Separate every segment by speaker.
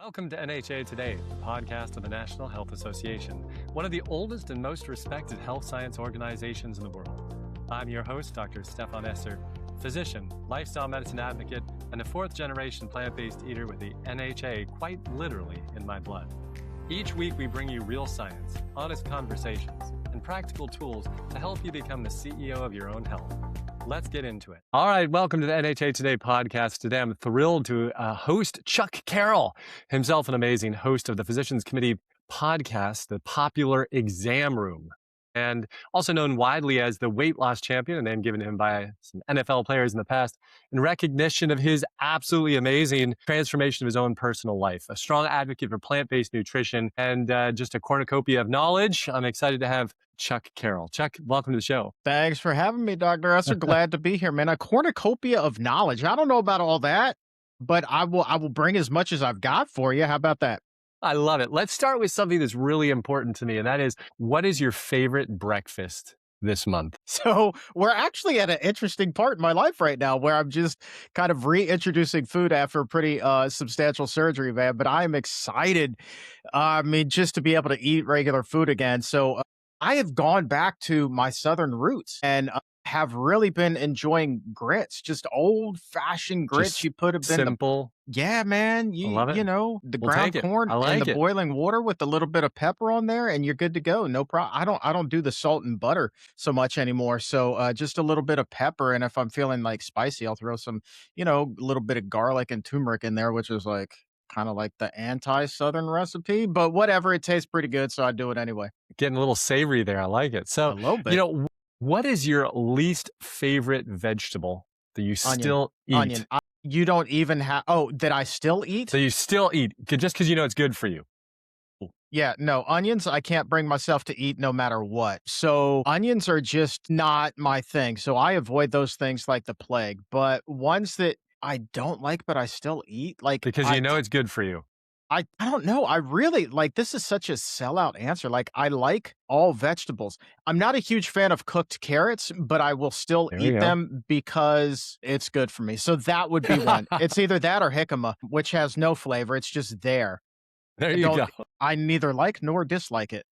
Speaker 1: Welcome to NHA Today, the podcast of the National Health Association, one of the oldest and most respected health science organizations in the world. I'm your host, Dr. Stephan Esser, physician, lifestyle medicine advocate, and a fourth-generation plant-based eater with the NHA quite literally in my blood. Each week, we bring you real science, honest conversations, and practical tools to help you become the CEO of your own health. Let's get into it. All right, welcome to the NHA Today podcast. Today, I'm thrilled to host Chuck Carroll, himself an amazing host of the Physicians Committee podcast, The Popular Exam Room, and also known widely as the weight loss champion, a name given to him by some NFL players in the past, in recognition of his absolutely amazing transformation of his own personal life. A strong advocate for plant-based nutrition and just a cornucopia of knowledge. I'm excited to have Chuck Carroll. Chuck, welcome to the show.
Speaker 2: Thanks for having me, Dr. Esser. Glad to be here, man. A cornucopia of knowledge. I don't know about all that, but I will bring as much as I've got for you. How about that?
Speaker 1: I love it. Let's start with something that's really important to me, and that is, what is your favorite breakfast this month?
Speaker 2: So we're actually at an interesting part in my life right now where I'm just kind of reintroducing food after a pretty substantial surgery, man. But I'm excited. Just to be able to eat regular food again. So I have gone back to my Southern roots and have really been enjoying grits, just old-fashioned grits.
Speaker 1: Just
Speaker 2: you put a bit
Speaker 1: simple.
Speaker 2: Yeah, man.
Speaker 1: I love it.
Speaker 2: The
Speaker 1: We'll
Speaker 2: ground
Speaker 1: take it.
Speaker 2: corn
Speaker 1: I like
Speaker 2: and the
Speaker 1: it.
Speaker 2: boiling water with a little bit of pepper on there, and you're good to go. No problem. I don't do the salt and butter so much anymore. So just a little bit of pepper, and if I'm feeling like spicy, I'll throw some, a little bit of garlic and turmeric in there, which is like kind of like the anti-Southern recipe, but whatever. It tastes pretty good, so I do it anyway.
Speaker 1: Getting a little savory there. I like it.
Speaker 2: A
Speaker 1: So,
Speaker 2: little bit.
Speaker 1: what is your least favorite vegetable that you still eat?
Speaker 2: Onion. You don't even have. Oh, that I still eat?
Speaker 1: So you still eat just because you know it's good for you.
Speaker 2: Yeah, no, onions, I can't bring myself to eat no matter what. So onions are just not my thing. So I avoid those things like the plague. But ones that I don't like, but I still eat, like
Speaker 1: Because you know it's good for you.
Speaker 2: I don't know. I really like, this is such a sellout answer. Like, I like all vegetables. I'm not a huge fan of cooked carrots, but I will still
Speaker 1: There you
Speaker 2: eat
Speaker 1: go.
Speaker 2: them because it's good for me. So that would be one. It's either that or jicama, which has no flavor. It's just there.
Speaker 1: There you go.
Speaker 2: I neither like nor dislike it.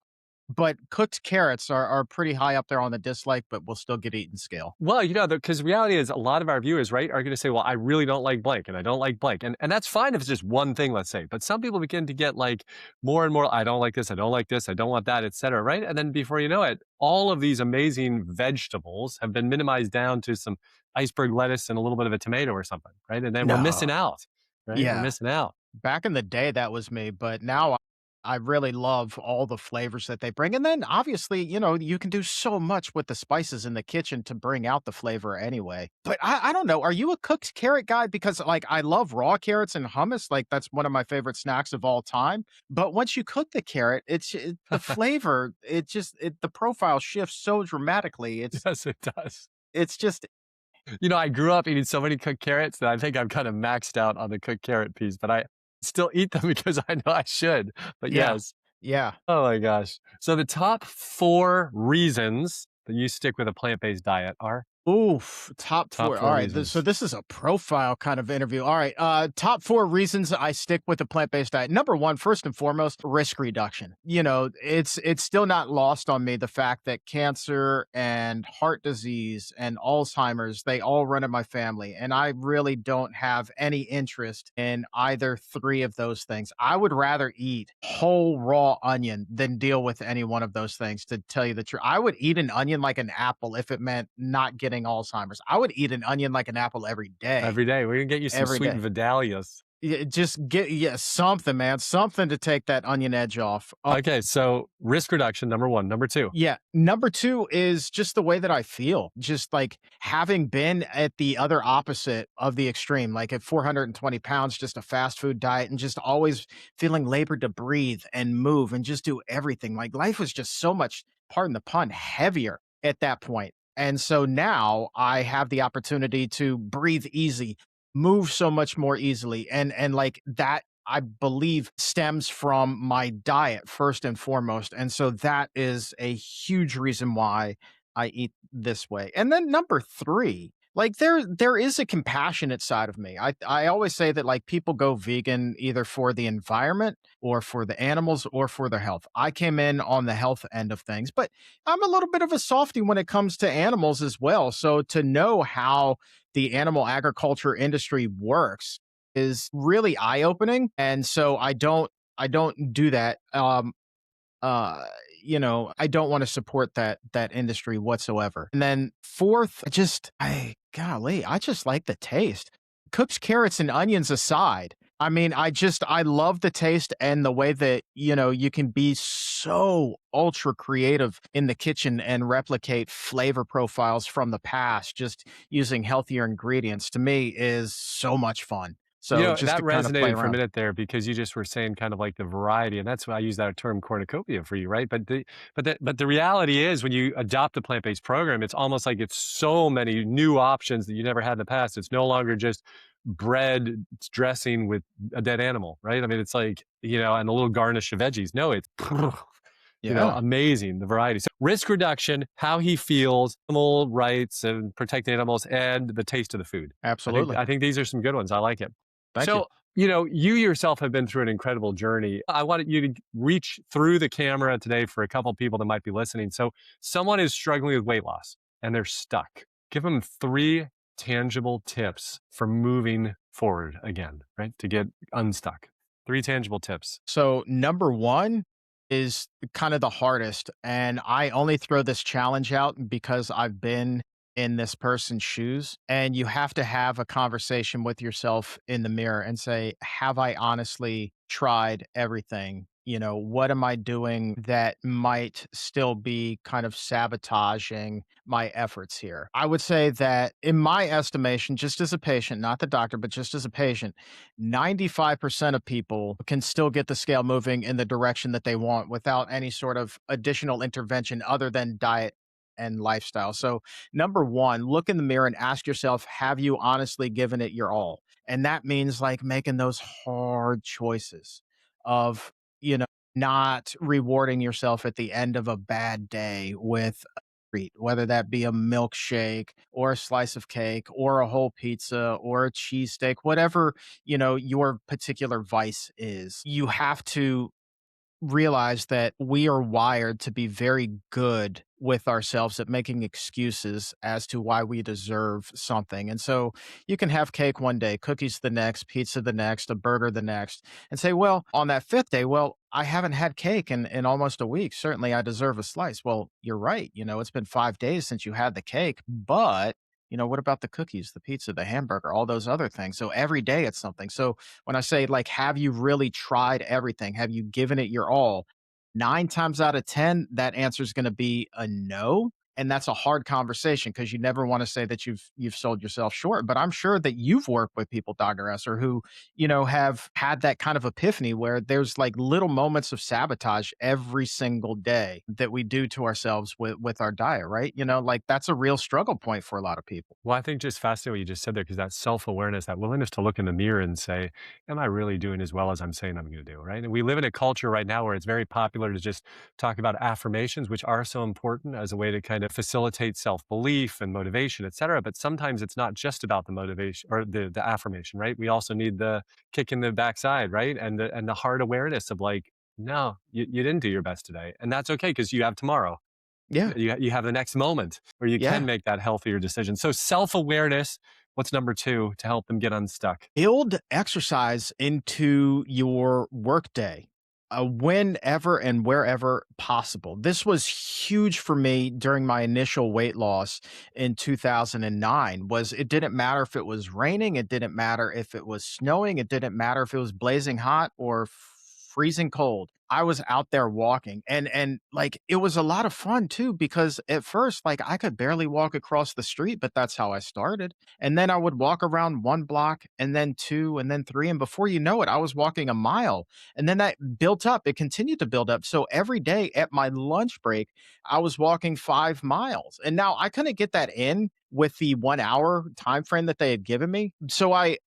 Speaker 2: But cooked carrots are pretty high up there on the dislike, but will still get eaten scale.
Speaker 1: Well, because the reality is a lot of our viewers, right, are going to say, well, I really don't like blank and I don't like blank. And that's fine if it's just one thing, let's say. But some people begin to get like more and more, I don't like this, I don't like this, I don't want that, et cetera, right? And then before you know it, all of these amazing vegetables have been minimized down to some iceberg lettuce and a little bit of a tomato or something, right? And then we're missing out, right?
Speaker 2: Yeah.
Speaker 1: We're missing out.
Speaker 2: Back in the day, that was me, but now I really love all the flavors that they bring. And then obviously, you can do so much with the spices in the kitchen to bring out the flavor anyway. But I don't know. Are you a cooked carrot guy? Because like I love raw carrots and hummus. Like that's one of my favorite snacks of all time. But once you cook the carrot, the flavor, the profile shifts so dramatically.
Speaker 1: Yes, it does.
Speaker 2: It's just,
Speaker 1: I grew up eating so many cooked carrots that I think I'm kind of maxed out on the cooked carrot piece, but I still eat them because I know I should. But
Speaker 2: Yeah.
Speaker 1: yes.
Speaker 2: yeah.
Speaker 1: Oh my gosh. So the top 4 reasons that you stick with a plant-based diet are?
Speaker 2: Oof, top 4.
Speaker 1: 4
Speaker 2: All right.
Speaker 1: reasons.
Speaker 2: So this is a profile kind of interview. All right. Top 4 reasons I stick with the plant-based diet. Number 1, first and foremost, risk reduction. It's still not lost on me the fact that cancer and heart disease and Alzheimer's, they all run in my family. And I really don't have any interest in either 3 of those things. I would rather eat whole raw onion than deal with any one of those things, to tell you the truth. I would eat an onion like an apple if it meant not getting Alzheimer's. I would eat an onion like an apple every day.
Speaker 1: Every day. We're going to get you some
Speaker 2: Every
Speaker 1: sweet
Speaker 2: day.
Speaker 1: Vidalias.
Speaker 2: Just get something, man. Something to take that onion edge off.
Speaker 1: Okay, so risk reduction, number 1. Number 2.
Speaker 2: Yeah. Number 2 is just the way that I feel. Just like having been at the other opposite of the extreme, like at 420 pounds, just a fast food diet, and just always feeling labored to breathe and move and just do everything. Like life was just so much, pardon the pun, heavier at that point. And so now I have the opportunity to breathe easy, move so much more easily. And like that, I believe, stems from my diet first and foremost. And so that is a huge reason why I eat this way. And then number 3, Like there is a compassionate side of me. I always say that like people go vegan either for the environment or for the animals or for their health. I came in on the health end of things, but I'm a little bit of a softie when it comes to animals as well. So to know how the animal agriculture industry works is really eye-opening. And so I don't do that. Uh, I don't want to support that industry whatsoever. And then fourth, I just like the taste. Cooked carrots and onions aside, I mean, I love the taste and the way that, you can be so ultra creative in the kitchen and replicate flavor profiles from the past just using healthier ingredients to me is so much fun.
Speaker 1: You
Speaker 2: So
Speaker 1: know,
Speaker 2: just
Speaker 1: that
Speaker 2: to kind of play
Speaker 1: resonated for a
Speaker 2: around.
Speaker 1: minute there because you just were saying kind of like the variety, and that's why I use that term cornucopia for you, right? But the reality is when you adopt a plant-based program, it's almost like it's so many new options that you never had in the past. It's no longer just bread dressing with a dead animal, right? I mean, it's like, and a little garnish of veggies. No, it's
Speaker 2: Yeah,
Speaker 1: amazing, the variety. So risk reduction, how he feels, animal rights and protect animals, and the taste of the food. I think
Speaker 2: absolutely.
Speaker 1: I think these are some good ones. I like it.
Speaker 2: Thank you.
Speaker 1: So, you yourself have been through an incredible journey. I wanted you to reach through the camera today for a couple people that might be listening. So, someone is struggling with weight loss and they're stuck. Give them three tangible tips for moving forward again, right? To get unstuck. Three tangible tips.
Speaker 2: So number one is kind of the hardest. And I only throw this challenge out because I've been in this person's shoes. And you have to have a conversation with yourself in the mirror and say, have I honestly tried everything? What am I doing that might still be kind of sabotaging my efforts here? I would say that, in my estimation, just as a patient, not the doctor, but just as a patient, 95% of people can still get the scale moving in the direction that they want without any sort of additional intervention other than diet and lifestyle. So, number one, look in the mirror and ask yourself, have you honestly given it your all? And that means like making those hard choices of, you know, not rewarding yourself at the end of a bad day with a treat, whether that be a milkshake or a slice of cake or a whole pizza or a cheesesteak, whatever, your particular vice is. You have to realize that we are wired to be very good with ourselves at making excuses as to why we deserve something. And so you can have cake one day, cookies the next, pizza the next, a burger the next, and say, well, on that fifth day, well, I haven't had cake in almost a week. Certainly I deserve a slice. Well, you're right. It's been 5 days since you had the cake, but what about the cookies, the pizza, the hamburger, all those other things? So every day it's something. So when I say, like, have you really tried everything? Have you given it your all? 9 times out of 10, that answer is gonna be a no, and that's a hard conversation because you never wanna say that you've sold yourself short, but I'm sure that you've worked with people, Dr. Esser, who, have had that kind of epiphany where there's, like, little moments of sabotage every single day that we do to ourselves with our diet, right? Like, that's a real struggle point for a lot of people.
Speaker 1: Well, I think just fascinating what you just said there, because that self-awareness, that willingness to look in the mirror and say, am I really doing as well as I'm saying I'm going to do? Right. And we live in a culture right now where it's very popular to just talk about affirmations, which are so important as a way to kind of facilitate self-belief and motivation, et cetera. But sometimes it's not just about the motivation or the affirmation, right? We also need the kick in the backside, right? And the hard awareness of like, no, you didn't do your best today. And that's okay because you have tomorrow.
Speaker 2: Yeah.
Speaker 1: You have the next moment where you can
Speaker 2: Yeah.
Speaker 1: make that healthier decision. So self-awareness, what's number 2 to help them get unstuck?
Speaker 2: Build exercise into your workday, whenever and wherever possible. This was huge for me during my initial weight loss in 2009. Was it didn't matter if it was raining, it didn't matter if it was snowing, it didn't matter if it was blazing hot or freezing cold. I was out there walking and like it was a lot of fun too because at first like I could barely walk across the street, but that's how I started. And then I would walk around 1 block and then 2 and then 3. And before you know it, I was walking a mile. And then that built up. It continued to build up. So every day at my lunch break, I was walking 5 miles. And now I couldn't get that in with the 1 hour time frame that they had given me. So I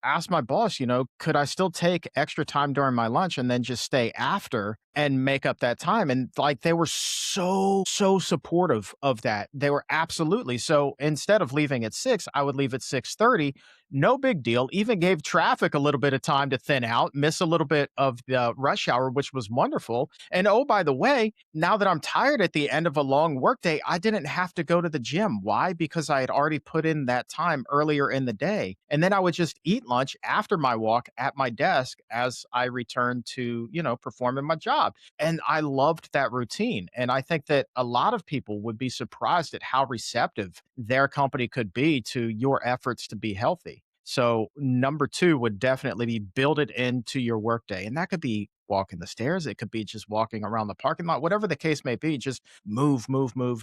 Speaker 2: asked my boss, could I still take extra time during my lunch and then just stay after and make up that time. And like they were so supportive of that. They were absolutely. So instead of leaving at 6, I would leave at 6:30. No big deal. Even gave traffic a little bit of time to thin out, miss a little bit of the rush hour, which was wonderful. And oh, by the way, now that I'm tired at the end of a long workday, I didn't have to go to the gym. Why? Because I had already put in that time earlier in the day. And then I would just eat lunch after my walk at my desk as I returned to, performing my job. And I loved that routine. And I think that a lot of people would be surprised at how receptive their company could be to your efforts to be healthy. So, number two would definitely be build it into your workday. And that could be walking the stairs. It could be just walking around the parking lot, whatever the case may be. Just move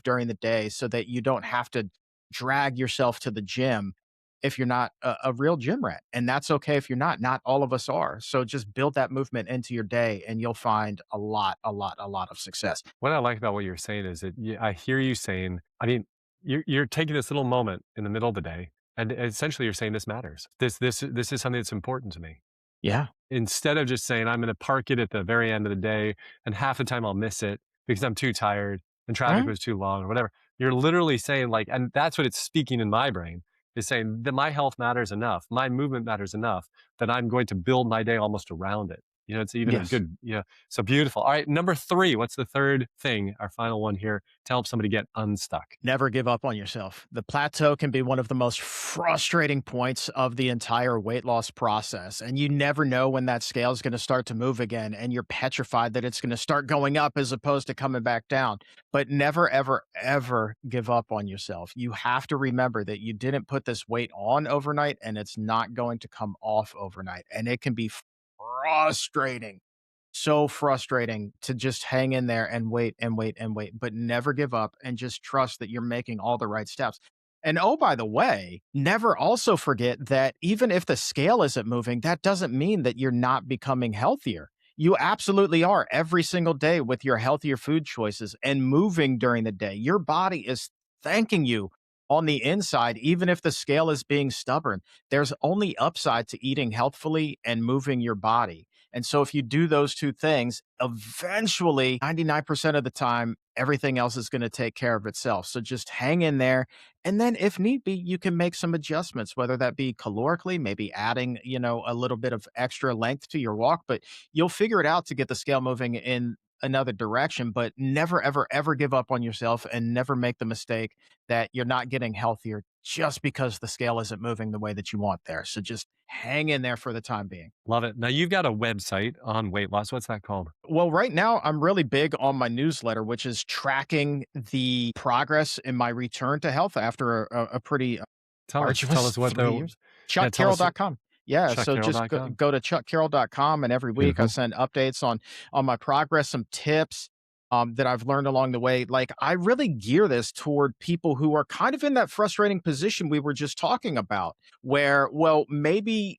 Speaker 2: during the day so that you don't have to drag yourself to the gym if you're not a real gym rat. And that's okay if you're not. Not all of us are. So just build that movement into your day and you'll find a lot of success.
Speaker 1: What I like about what you're saying is that I hear you saying, I mean, you're taking this little moment in the middle of the day, and essentially you're saying this matters. This is something that's important to me.
Speaker 2: Yeah.
Speaker 1: Instead of just saying I'm going to park it at the very end of the day, and half the time I'll miss it because I'm too tired and traffic
Speaker 2: Right.
Speaker 1: was too long or whatever. You're literally saying like, and that's what it's speaking in my brain is saying that my health matters enough, my movement matters enough that I'm going to build my day almost around it. It's even a
Speaker 2: Yes.
Speaker 1: good, so beautiful. All right, number 3, what's the third thing, our final one here, to help somebody get unstuck?
Speaker 2: Never give up on yourself. The plateau can be one of the most frustrating points of the entire weight loss process. And you never know when that scale is going to start to move again. And you're petrified that it's going to start going up as opposed to coming back down. But never, ever, ever give up on yourself. You have to remember that you didn't put this weight on overnight and it's not going to come off overnight. And it can be frustrating, so frustrating to just hang in there and wait and wait and wait, but never give up and just trust that you're making all the right steps. And oh, by the way, never also forget that even if the scale isn't moving, that doesn't mean that you're not becoming healthier. You absolutely are every single day with your healthier food choices and moving during the day. Your body is thanking you on the inside, even if the scale is being stubborn. There's only upside to eating healthfully and moving your body. And so if you do those two things, eventually 99% of the time, everything else is going to take care of itself. So just hang in there. And then if need be, you can make some adjustments, whether that be calorically, maybe adding, a little bit of extra length to your walk, but you'll figure it out to get the scale moving in another direction. But never, ever, ever give up on yourself and never make the mistake that you're not getting healthier just because the scale isn't moving the way that you want there. So just hang in there for the time being.
Speaker 1: Love it. Now you've got a website on weight loss. What's that called?
Speaker 2: Well, right now, I'm really big on my newsletter, which is tracking the progress in my return to health after a pretty
Speaker 1: Tell
Speaker 2: arduous
Speaker 1: us what
Speaker 2: 3
Speaker 1: the
Speaker 2: years.
Speaker 1: tell us
Speaker 2: ChuckCarroll.com. Yeah, so just
Speaker 1: chuckcarroll.com.
Speaker 2: go to chuckcarroll.com, and every week I
Speaker 1: Beautiful.
Speaker 2: send updates on my progress, some tips that I've learned along the way. Like I really gear this toward people who are kind of in that frustrating position we were just talking about, where, well, maybe,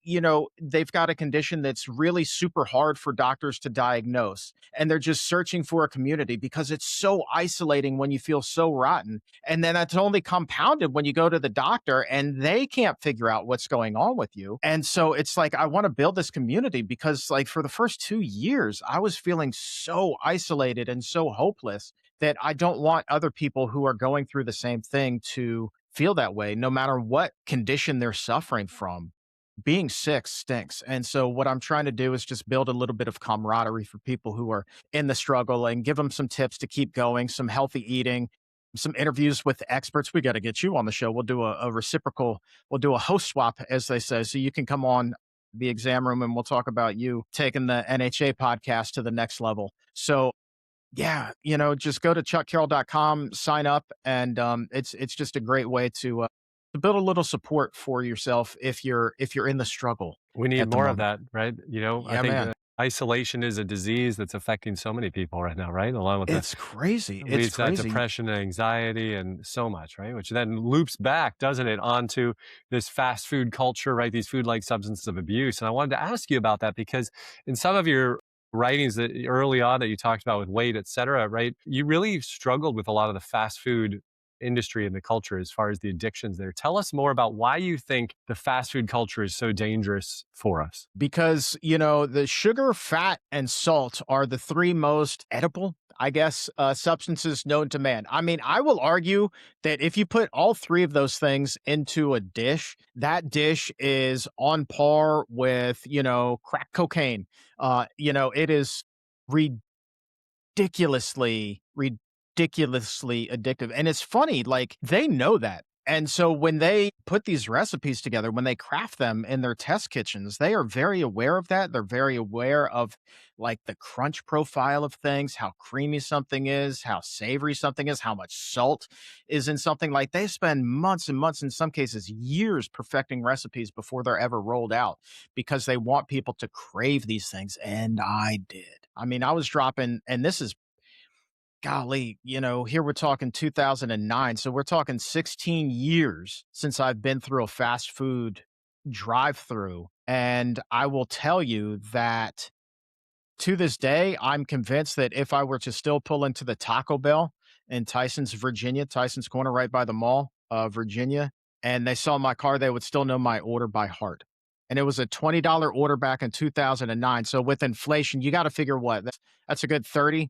Speaker 2: they've got a condition that's really super hard for doctors to diagnose. And they're just searching for a community because it's so isolating when you feel so rotten. And then that's only compounded when you go to the doctor and they can't figure out what's going on with you. And so it's like, I want to build this community because, like, for the first 2 years, I was feeling so isolated and so hopeless that I don't want other people who are going through the same thing to feel that way, no matter what condition they're suffering from. Being sick stinks. And so, what I'm trying to do is just build a little bit of camaraderie for people who are in the struggle and give them some tips to keep going, some healthy eating, some interviews with experts. We got to get you on the show. We'll do a reciprocal, we'll do a host swap, as they say. So, you can come on the exam room and we'll talk about you taking the NHA podcast to the next level. So, yeah, just go to chuckcarroll.com, sign up, and it's just a great way to build a little support for yourself if you're in the struggle
Speaker 1: We need
Speaker 2: at the
Speaker 1: more of
Speaker 2: moment.
Speaker 1: that, right? I
Speaker 2: Yeah,
Speaker 1: think
Speaker 2: man.
Speaker 1: isolation is a disease that's affecting so many people right now, right? Along with the
Speaker 2: It's crazy. It's
Speaker 1: leads to that
Speaker 2: crazy.
Speaker 1: depression and anxiety and so much, right? Which then loops back, doesn't it, onto this fast food culture, right? These food-like substances of abuse. And I wanted to ask you about that because in some of your writings that early on that you talked about with weight, et cetera, right? You really struggled with a lot of the fast food industry and the culture as far as the addictions there. Tell us more about why you think the fast food culture is so dangerous for us.
Speaker 2: Because, the sugar, fat, and salt are the three most edible, I guess, substances known to man. I mean, I will argue that if you put all three of those things into a dish, that dish is on par with, crack cocaine. It is ridiculously addictive. And it's funny, like they know that. And so when they put these recipes together, when they craft them in their test kitchens, they are very aware of that. They're very aware of like the crunch profile of things, how creamy something is, how savory something is, how much salt is in something. Like they spend months and months, in some cases, years perfecting recipes before they're ever rolled out because they want people to crave these things. And I did. I mean, I was dropping, and this is golly, here we're talking 2009. So we're talking 16 years since I've been through a fast food drive through. And I will tell you that to this day, I'm convinced that if I were to still pull into the Taco Bell in Tyson's, Virginia, Tyson's Corner, right by the mall, Virginia, and they saw my car, they would still know my order by heart. And it was a $20 order back in 2009. So with inflation, you got to figure what? That's a good 30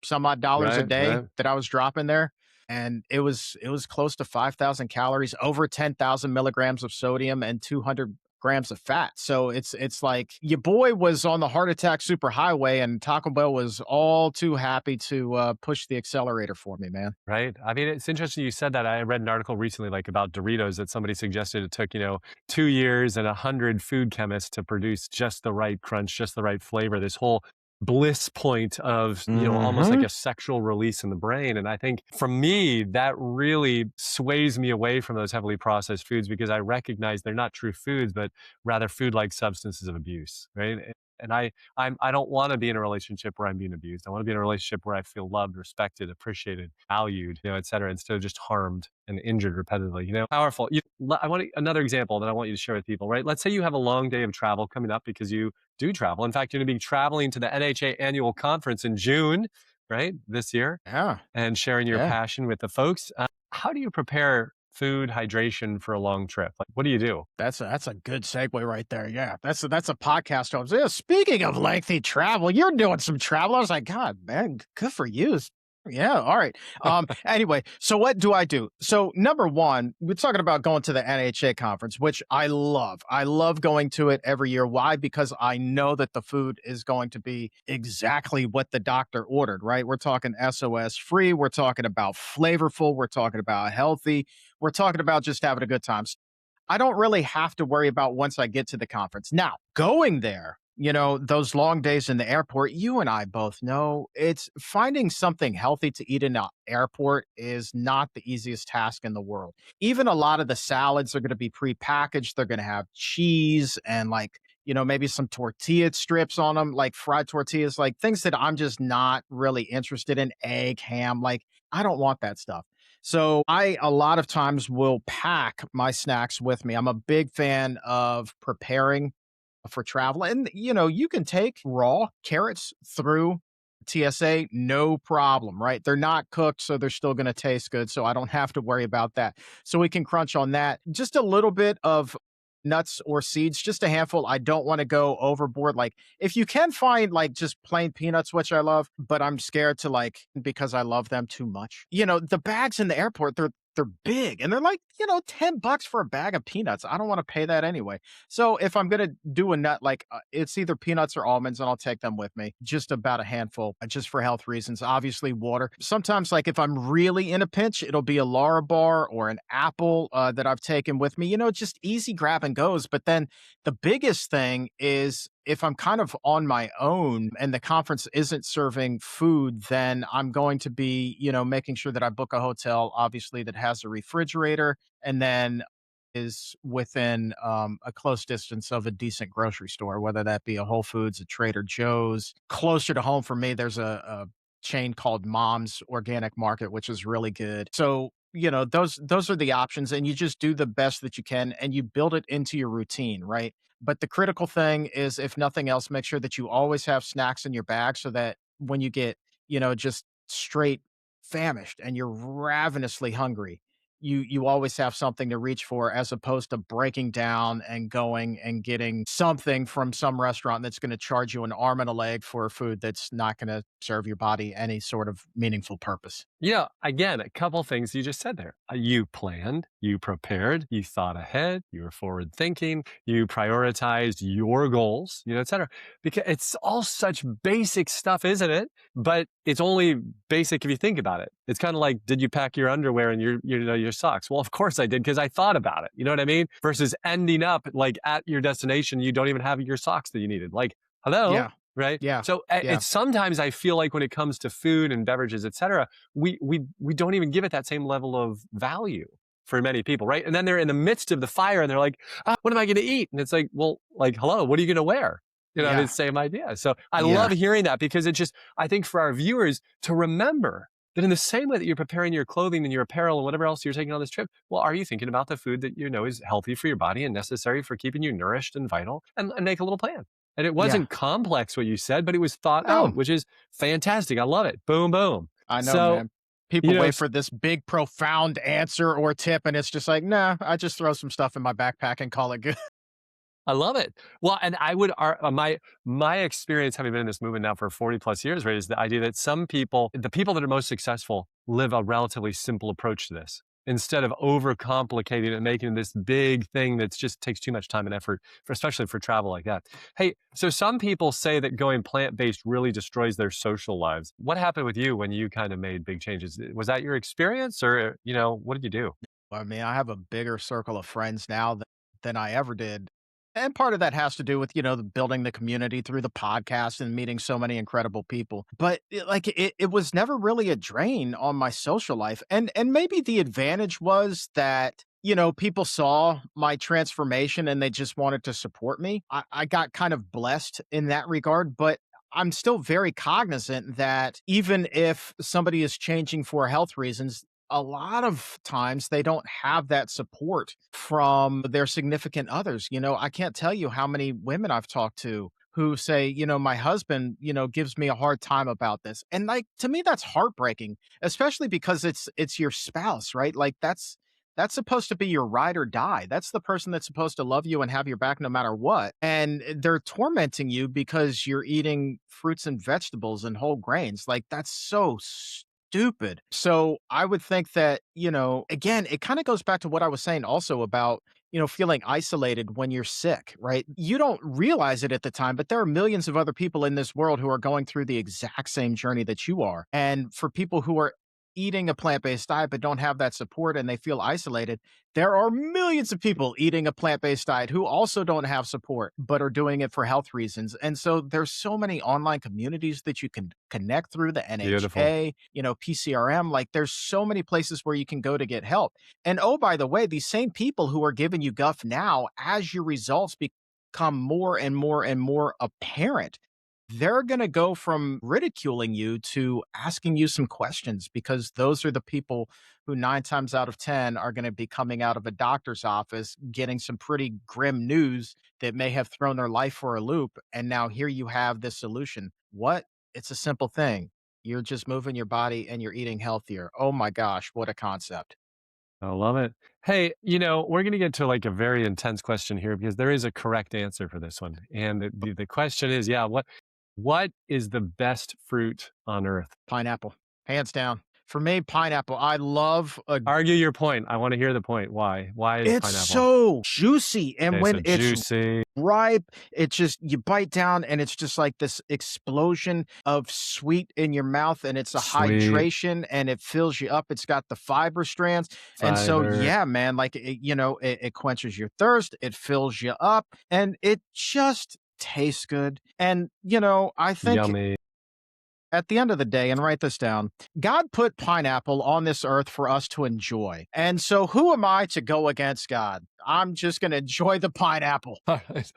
Speaker 2: some odd dollars a
Speaker 1: Right,
Speaker 2: day
Speaker 1: right.
Speaker 2: that I was dropping there. And it was close to 5,000 calories, over 10,000 milligrams of sodium, and 200 grams of fat. So it's like your boy was on the heart attack superhighway, and Taco Bell was all too happy to push the accelerator for me, man.
Speaker 1: Right. I mean, it's interesting you said that. I read an article recently, like about Doritos, that somebody suggested it took, 2 years and 100 food chemists to produce just the right crunch, just the right flavor. This whole bliss point of, almost like
Speaker 2: Hmm.
Speaker 1: a sexual release in the brain. And I think for me, that really sways me away from those heavily processed foods because I recognize they're not true foods, but rather food-like substances of abuse. Right. And I don't want to be in a relationship where I'm being abused. I want to be in a relationship where I feel loved, respected, appreciated, valued, et cetera, instead of just harmed and injured repetitively. Powerful. I want another example that I want you to share with people, right? Let's say you have a long day of travel coming up because you do travel. In fact, you're going to be traveling to the NHA annual conference in June, right? This year,
Speaker 2: Yeah.
Speaker 1: and sharing your
Speaker 2: Yeah.
Speaker 1: passion with the folks. How do you prepare food, hydration for a long trip? Like, what do you do?
Speaker 2: That's a good segue right there. Yeah, that's a podcast host. Yeah, speaking of lengthy travel, you're doing some travel. I was like, God, man, good for you. Yeah, all right. Anyway, so what do I do? So number one, we're talking about going to the NHA conference, which I love. I love going to it every year. Why? Because I know that the food is going to be exactly what the doctor ordered, right? We're talking SOS free. We're talking about flavorful. We're talking about healthy. We're talking about just having a good time. I don't really have to worry about once I get to the conference. Now, going there, those long days in the airport, you and I both know it's finding something healthy to eat in an airport is not the easiest task in the world. Even a lot of the salads are going to be prepackaged. They're going to have cheese and like, maybe some tortilla strips on them, like fried tortillas, like things that I'm just not really interested in, egg, ham. Like, I don't want that stuff. So I a lot of times will pack my snacks with me. I'm a big fan of preparing for travel. And you can take raw carrots through TSA, no problem, right? They're not cooked, so they're still going to taste good. So I don't have to worry about that. So we can crunch on that. Just a little bit of nuts or seeds, just a handful. I don't want to go overboard. Like if you can find like just plain peanuts, which I love, but I'm scared to like because I love them too much. The bags in the airport, they're big and they're like, $10 for a bag of peanuts. I don't want to pay that anyway. So if I'm going to do a nut, like it's either peanuts or almonds, and I'll take them with me, just about a handful, just for health reasons. Obviously, water. Sometimes, like if I'm really in a pinch, it'll be a Lara bar or an apple that I've taken with me, just easy grab and goes. But then the biggest thing is if I'm kind of on my own and the conference isn't serving food, then I'm going to be, making sure that I book a hotel, obviously, that has a refrigerator and then is within a close distance of a decent grocery store, whether that be a Whole Foods, a Trader Joe's. Closer to home for me, there's a chain called Mom's Organic Market, which is really good. So, those are the options, and you just do the best that you can and you build it into your routine, right? But the critical thing is, if nothing else, make sure that you always have snacks in your bag so that when you get, just straight famished and you're ravenously hungry, you always have something to reach for as opposed to breaking down and going and getting something from some restaurant that's going to charge you an arm and a leg for food that's not going to serve your body any sort of meaningful purpose.
Speaker 1: Again, a couple things you just said there. You planned, you prepared, you thought ahead, you were forward thinking, you prioritized your goals, et cetera. Because it's all such basic stuff, isn't it? But it's only basic if you think about it. It's kind of like, did you pack your underwear and your socks? Well, of course I did because I thought about it. You know what I mean? Versus ending up like at your destination, you don't even have your socks that you needed. Like, hello,
Speaker 2: Yeah.
Speaker 1: right?
Speaker 2: Yeah.
Speaker 1: So
Speaker 2: Yeah.
Speaker 1: it's sometimes I feel like when it comes to food and beverages, et cetera, we don't even give it that same level of value for many people, right? And then they're in the midst of the fire and they're like, what am I going to eat? And it's like, well, like, hello, what are you going to wear? I mean,
Speaker 2: Yeah.
Speaker 1: same idea. So I
Speaker 2: Yeah.
Speaker 1: love hearing that because I think for our viewers to remember that in the same way that you're preparing your clothing and your apparel and whatever else you're taking on this trip, well, are you thinking about the food that is healthy for your body and necessary for keeping you nourished and vital and make a little plan? And it
Speaker 2: Yeah.
Speaker 1: wasn't complex what you said, but it was thought
Speaker 2: No,
Speaker 1: out, which is fantastic. I love it. Boom, boom.
Speaker 2: I know,
Speaker 1: So,
Speaker 2: man.
Speaker 1: you
Speaker 2: People
Speaker 1: know,
Speaker 2: wait for this big, profound answer or tip, and it's just like, nah, I just throw some stuff in my backpack and call it good.
Speaker 1: I love it. Well, and I would, my experience having been in this movement now for 40 plus years, right, is the idea that the people that are most successful live a relatively simple approach to this instead of overcomplicating it and making this big thing that just takes too much time and effort, especially for travel like that. Hey, so some people say that going plant-based really destroys their social lives. What happened with you when you kind of made big changes? Was that your experience or, what did you do?
Speaker 2: I mean, I have a bigger circle of friends now than I ever did. And part of that has to do with, the building the community through the podcast and meeting so many incredible people. But it was never really a drain on my social life. And maybe the advantage was that, people saw my transformation and they just wanted to support me. I got kind of blessed in that regard, but I'm still very cognizant that even if somebody is changing for health reasons, a lot of times they don't have that support from their significant others. I can't tell you how many women I've talked to who say, my husband, gives me a hard time about this. And like to me that's heartbreaking, especially because it's your spouse, right? Like that's supposed to be your ride or die. That's the person that's supposed to love you and have your back no matter what. And they're tormenting you because you're eating fruits and vegetables and whole grains. Like that's so stupid. So I would think that, again, it kind of goes back to what I was saying also about, feeling isolated when you're sick, right? You don't realize it at the time, but there are millions of other people in this world who are going through the exact same journey that you are. And for people who are eating a plant-based diet but don't have that support and they feel isolated, there are millions of people eating a plant-based diet who also don't have support but are doing it for health reasons. And so there's so many online communities that you can connect through the
Speaker 1: Beautiful.
Speaker 2: NHA, PCRM, like there's so many places where you can go to get help. And oh, by the way, these same people who are giving you guff now, as your results become more and more and more apparent, they're going to go from ridiculing you to asking you some questions because those are the people who 9 times out of 10 are going to be coming out of a doctor's office getting some pretty grim news that may have thrown their life for a loop. And now here you have this solution. What? It's a simple thing. You're just moving your body and you're eating healthier. Oh my gosh, what a concept.
Speaker 1: I love it. Hey, we're going to get to like a very intense question here because there is a correct answer for this one. And the question is, what is the best fruit on earth?
Speaker 2: Pineapple, hands down. For me, pineapple. I love a
Speaker 1: Argue your point. I want to hear the point. Why? Why is
Speaker 2: It's
Speaker 1: pineapple?
Speaker 2: so juicy, and
Speaker 1: Okay, so
Speaker 2: when it's
Speaker 1: juicy,
Speaker 2: ripe, it just you bite down and it's just like this explosion of sweet in your mouth, and it's a
Speaker 1: sweet,
Speaker 2: hydration and it fills you up. It's got the fiber strands. And so,
Speaker 1: fiber,
Speaker 2: yeah, man, like it quenches your thirst, it fills you up, and it just tastes good. And I think
Speaker 1: yummy.
Speaker 2: at the end of the day, and write this down, God put pineapple on this earth for us to enjoy. And so who am I to go against God? I'm just going to enjoy the pineapple.
Speaker 1: All right.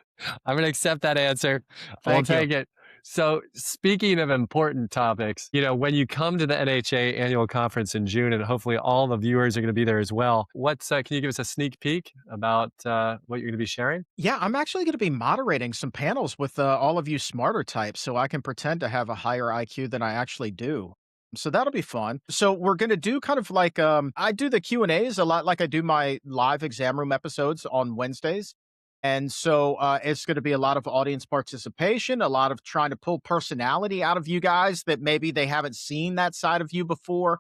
Speaker 1: I'm going to accept that answer. I'll
Speaker 2: Thank you.
Speaker 1: take it. So speaking of important topics, when you come to the NHA annual conference in June, and hopefully all the viewers are going to be there as well, can you give us a sneak peek about what you're going to be sharing?
Speaker 2: Yeah, I'm actually going to be moderating some panels with all of you smarter types so I can pretend to have a higher IQ than I actually do. So that'll be fun. So we're going to do kind of like I do the Q&As a lot like I do my live exam room episodes on Wednesdays. And so it's going to be a lot of audience participation, a lot of trying to pull personality out of you guys that maybe they haven't seen that side of you before.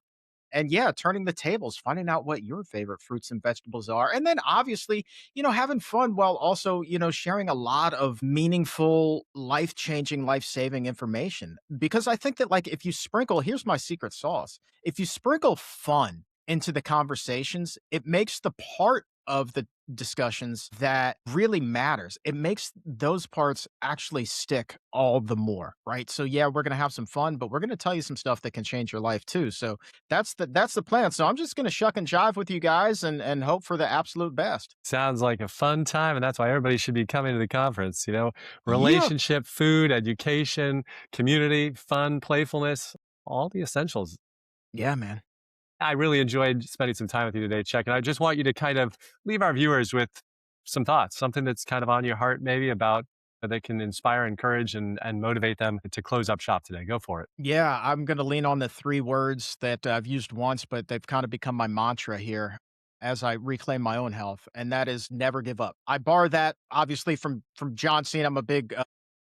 Speaker 2: And yeah, turning the tables, finding out what your favorite fruits and vegetables are. And then obviously, having fun while also, sharing a lot of meaningful, life changing, life saving information. Because I think that, like, if you sprinkle, here's my secret sauce, if you sprinkle fun into the conversations, it makes the part of the discussions that really matters. It makes those parts actually stick all the more, right? So yeah, we're going to have some fun, but we're going to tell you some stuff that can change your life too. So that's the plan. So I'm just going to shuck and jive with you guys and hope for the absolute best.
Speaker 1: Sounds like a fun time, and that's why everybody should be coming to the conference.
Speaker 2: Yeah.
Speaker 1: Relationship, food, education, community, fun, playfulness, all the essentials.
Speaker 2: Yeah, man.
Speaker 1: I really enjoyed spending some time with you today, Chuck. And I just want you to kind of leave our viewers with some thoughts, something that's kind of on your heart, maybe about that can inspire, encourage, and motivate them to close up shop today. Go for it.
Speaker 2: Yeah, I'm going to lean on the three words that I've used once, but they've kind of become my mantra here as I reclaim my own health, and that is never give up. I borrow that obviously from John Cena. I'm a big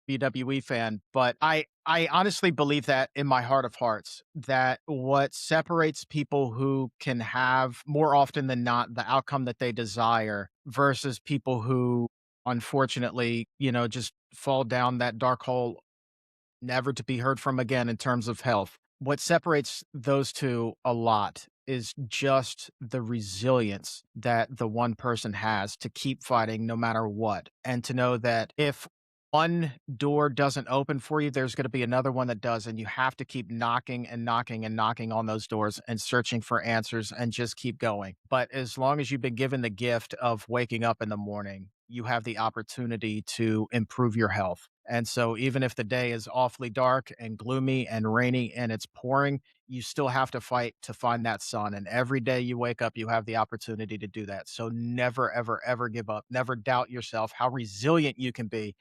Speaker 2: WWE fan, but I honestly believe that in my heart of hearts that what separates people who can have more often than not the outcome that they desire versus people who unfortunately, just fall down that dark hole never to be heard from again in terms of health. What separates those two a lot is just the resilience that the one person has to keep fighting no matter what. And to know that if one door doesn't open for you, there's going to be another one that does. And you have to keep knocking and knocking and knocking on those doors and searching for answers and just keep going. But as long as you've been given the gift of waking up in the morning, you have the opportunity to improve your health. And so, even if the day is awfully dark and gloomy and rainy and it's pouring, you still have to fight to find that sun. And every day you wake up, you have the opportunity to do that. So, never, ever, ever give up. Never doubt yourself, how resilient you can be.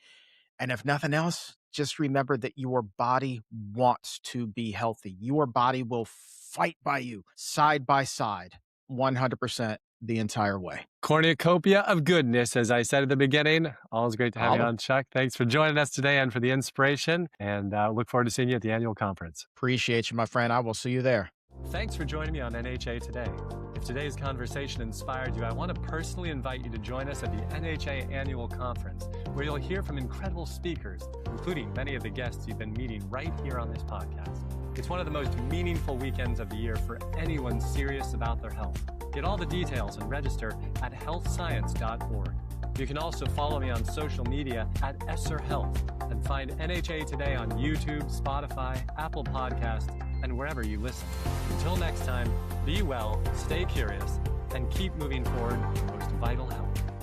Speaker 2: And if nothing else, just remember that your body wants to be healthy. Your body will fight by you side by side, 100% the entire way.
Speaker 1: Cornucopia of goodness, as I said at the beginning. Always great to have you
Speaker 2: Holla.
Speaker 1: on, Chuck. Thanks for joining us today and for the inspiration. And look forward to seeing you at the annual conference.
Speaker 2: Appreciate you, my friend. I will see you there.
Speaker 1: Thanks for joining me on NHA Today. If today's conversation inspired you, I want to personally invite you to join us at the NHA Annual Conference, where you'll hear from incredible speakers, including many of the guests you've been meeting right here on this podcast. It's one of the most meaningful weekends of the year for anyone serious about their health. Get all the details and register at healthscience.org. You can also follow me on social media at Esser Health and find NHA Today on YouTube, Spotify, Apple Podcasts, and wherever you listen. Until next time, be well, stay curious, and keep moving forward your most vital health.